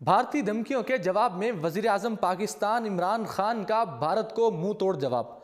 भारतीय धमकियों के जवाब में वजीर आजम पाकिस्तान इमरान खान का भारत को मुंह तोड़ जवाब।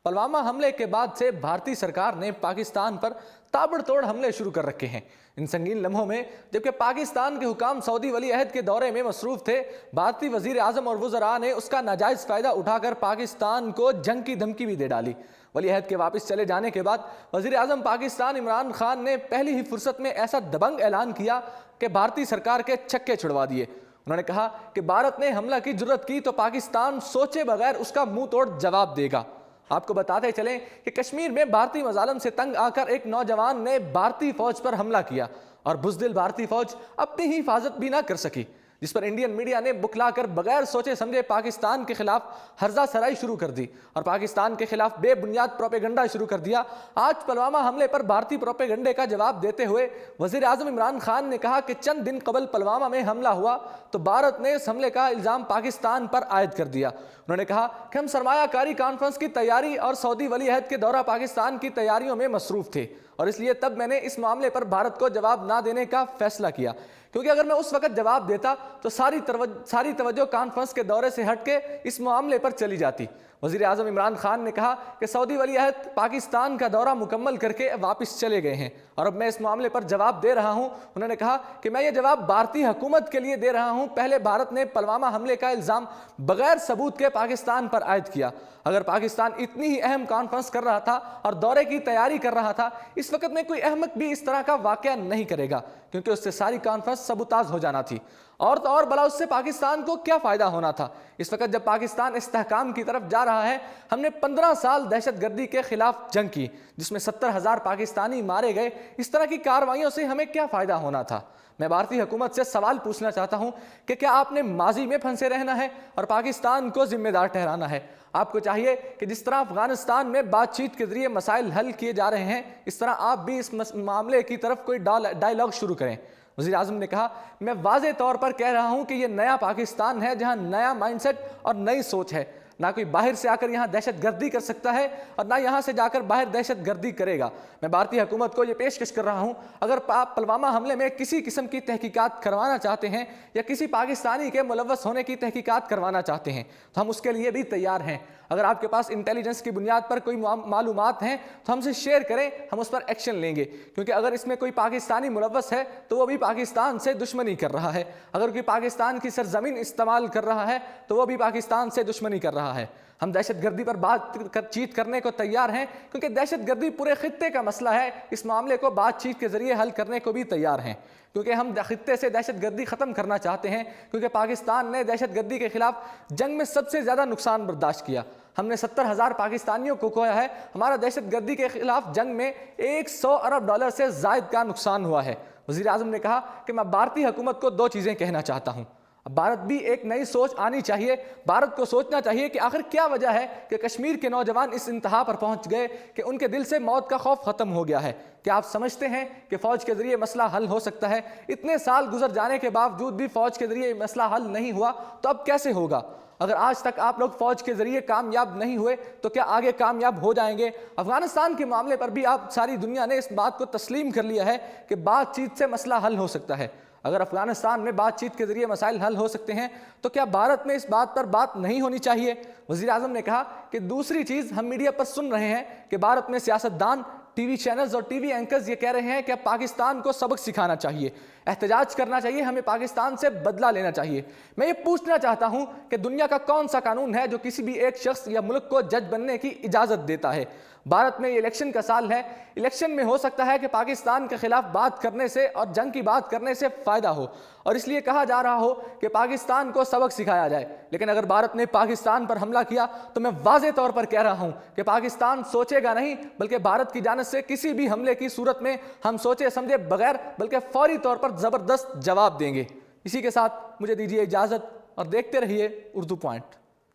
पुलवामा हमले के बाद से भारतीय सरकार ने पाकिस्तान पर ताबड़तोड़ हमले शुरू कर रखे हैं। इन संगीन लम्हों में जबकि पाकिस्तान के हुकाम सऊदी वली अहद के दौरे में मसरूफ थे, भारतीय वजीर आजम और वज़रा ने उसका नाजायज़ फ़ायदा उठाकर पाकिस्तान को जंग की धमकी भी दे डाली। वली अहद के वापस चले जाने के बाद वजीर आजम पाकिस्तान इमरान खान ने पहली ही फुर्सत में ऐसा दबंग ऐलान किया कि भारतीय सरकार के छक्के छुड़वा दिए। उन्होंने कहा कि भारत ने हमला की जुर्रत की तो पाकिस्तान सोचे बगैर उसका मुंह तोड़ जवाब देगा। आपको बताते चलें कि कश्मीर में भारतीय मजालम से तंग आकर एक नौजवान ने भारतीय फौज पर हमला किया और बुज़दिल भारतीय फौज अपनी ही हिफाजत भी ना कर सकी, जिस पर इंडियन मीडिया ने बुखलाकर बगैर सोचे समझे पाकिस्तान के खिलाफ हर्जा सराई शुरू कर दी और पाकिस्तान के खिलाफ बेबुनियाद प्रोपेगंडा शुरू कर दिया। आज पुलवामा हमले पर भारतीय प्रोपेगंडे का जवाब देते हुए वजीर आजम इमरान खान ने कहा कि चंद दिन कबल पुलवामा में हमला हुआ तो भारत ने इस हमले का इल्ज़ाम पाकिस्तान पर आयद कर दिया। उन्होंने कहा कि हम सरमायाकारी कॉन्फ्रेंस की तैयारी और सऊदी वली अहद के दौरा पाकिस्तान की तैयारियों में मसरूफ थे और इसलिए तब मैंने इस मामले पर भारत को जवाब ना देने का फैसला किया, क्योंकि अगर मैं उस वक्त जवाब देता तो सारी तवज्जो कॉन्फ्रेंस के दौरे से हटके इस मामले पर चली जाती। वज़ीर आज़म इमरान खान ने कहा कि सऊदी वली अहद पाकिस्तान का दौरा मुकम्मल करके वापस चले गए हैं और अब मैं इस मामले पर जवाब दे रहा हूं। उन्होंने कहा कि मैं ये जवाब भारतीय हुकूमत के लिए दे रहा हूं। पहले भारत ने पुलवामा हमले का इल्ज़ाम बगैर सबूत के पाकिस्तान पर आयद किया। अगर पाकिस्तान इतनी ही अहम कॉन्फ्रेंस कर रहा था और दौरे की तैयारी कर रहा था, इस वक्त में कोई अहमक भी इस तरह का वाक़या नहीं करेगा, क्योंकि उससे सारी कॉन्फ्रेंस सबूताज हो जाना थी। और तो और भला उससे पाकिस्तान को क्या फ़ायदा होना था। इस वक्त जब पाकिस्तान इस्तेहकाम की तरफ जा रहा है, हमने 15 साल दहशतगर्दी के खिलाफ जंग की जिसमें 70,000 पाकिस्तानी मारे गए। इस तरह की कार्रवाइयों से हमें क्या फ़ायदा होना था। मैं भारतीय हुकूमत से सवाल पूछना चाहता हूं कि क्या आपने माजी में फंसे रहना है और पाकिस्तान को जिम्मेदार ठहराना है? आपको चाहिए कि जिस तरह अफगानिस्तान में बातचीत के जरिए मसाइल हल किए जा रहे हैं, इस तरह आप भी इस मामले की तरफ कोई डायलॉग शुरू करें। वज़ीर आज़म ने कहा, मैं वाज़े तौर पर कह रहा हूं कि यह नया पाकिस्तान है जहां नया माइंडसेट और नई सोच है। ना कोई बाहर से आकर यहाँ दहशत गर्दी कर सकता है और ना यहाँ से जाकर बाहर दहशत गर्दी करेगा। मैं भारतीय हुकूमत को ये पेशकश कर रहा हूँ, अगर आप पुलवामा हमले में किसी किस्म की तहकीकात करवाना चाहते हैं या किसी पाकिस्तानी के मुलव्वस होने की तहकीकात करवाना चाहते हैं तो हम उसके लिए भी तैयार हैं। अगर आपके पास इंटेलिजेंस की बुनियाद पर कोई मालूमात हैं तो हमसे शेयर करें, हम उस पर एक्शन लेंगे, क्योंकि अगर इसमें कोई पाकिस्तानी मुलव्वस है तो वो भी पाकिस्तान से दुश्मनी कर रहा है। अगर कोई पाकिस्तान की सरजमीन इस्तेमाल कर रहा है तो वो भी पाकिस्तान से दुश्मनी कर रहा है। हम दहशतगर्दी पर बातचीत करने को तैयार हैं, क्योंकि दहशतगर्दी पूरे खित्ते का मसला है। इस मामले को बातचीत के जरिए हल करने को भी तैयार हैं, क्योंकि हम खित्ते से दहशतगर्दी ख़त्म करना चाहते हैं, क्योंकि पाकिस्तान ने दहशतगर्दी के खिलाफ जंग में सबसे ज़्यादा नुकसान बर्दाश्त किया। हमने 70,000 पाकिस्तानियों को खोया है। हमारा दहशतगर्दी के खिलाफ जंग में $100 अरब से ज़ायद का नुकसान हुआ है। वज़ीर आज़म ने कहा कि मैं भारतीय हुकूमत को 2 चीज़ें कहना चाहता हूँ। भारत भी एक नई सोच आनी चाहिए। भारत को सोचना चाहिए कि आखिर क्या वजह है कि कश्मीर के नौजवान इस इंतहा पर पहुंच गए कि उनके दिल से मौत का खौफ ख़त्म हो गया है। क्या आप समझते हैं कि फ़ौज के ज़रिए मसला हल हो सकता है? इतने साल गुजर जाने के बावजूद भी फ़ौज के ज़रिए मसला हल नहीं हुआ तो अब कैसे होगा? अगर आज तक आप लोग फ़ौज के ज़रिए कामयाब नहीं हुए तो क्या आगे कामयाब हो जाएंगे? अफ़गानिस्तान के मामले पर भी आप सारी दुनिया ने इस बात को तस्लीम कर लिया है कि बातचीत से मसला हल हो सकता है। अगर अफगानिस्तान में बातचीत के जरिए मसाइल हल हो सकते हैं तो क्या भारत में इस बात पर बात नहीं होनी चाहिए? वज़ीर आज़म ने कहा कि दूसरी चीज़ हम मीडिया पर सुन रहे हैं कि भारत में सियासतदान, टीवी चैनल्स और टीवी एंकर्स ये कह रहे हैं कि पाकिस्तान को सबक सिखाना चाहिए, एहतजाज करना चाहिए, हमें पाकिस्तान से बदला लेना चाहिए। मैं ये पूछना चाहता हूँ कि दुनिया का कौन सा कानून है जो किसी भी एक शख्स या मुल्क को जज बनने की इजाज़त देता है? भारत में इलेक्शन का साल है। इलेक्शन में हो सकता है कि पाकिस्तान के खिलाफ बात करने से और जंग की बात करने से फ़ायदा हो और इसलिए कहा जा रहा हो कि पाकिस्तान को सबक सिखाया जाए। लेकिन अगर भारत ने पाकिस्तान पर हमला किया तो मैं वाज़े तौर पर कह रहा हूँ कि पाकिस्तान सोचेगा नहीं, बल्कि भारत की जानिब से किसी भी हमले की सूरत में हम सोचे समझे बगैर बल्कि फौरी तौर पर ज़बरदस्त जवाब देंगे। इसी के साथ मुझे दीजिए इजाज़त और देखते रहिए उर्दू पॉइंट।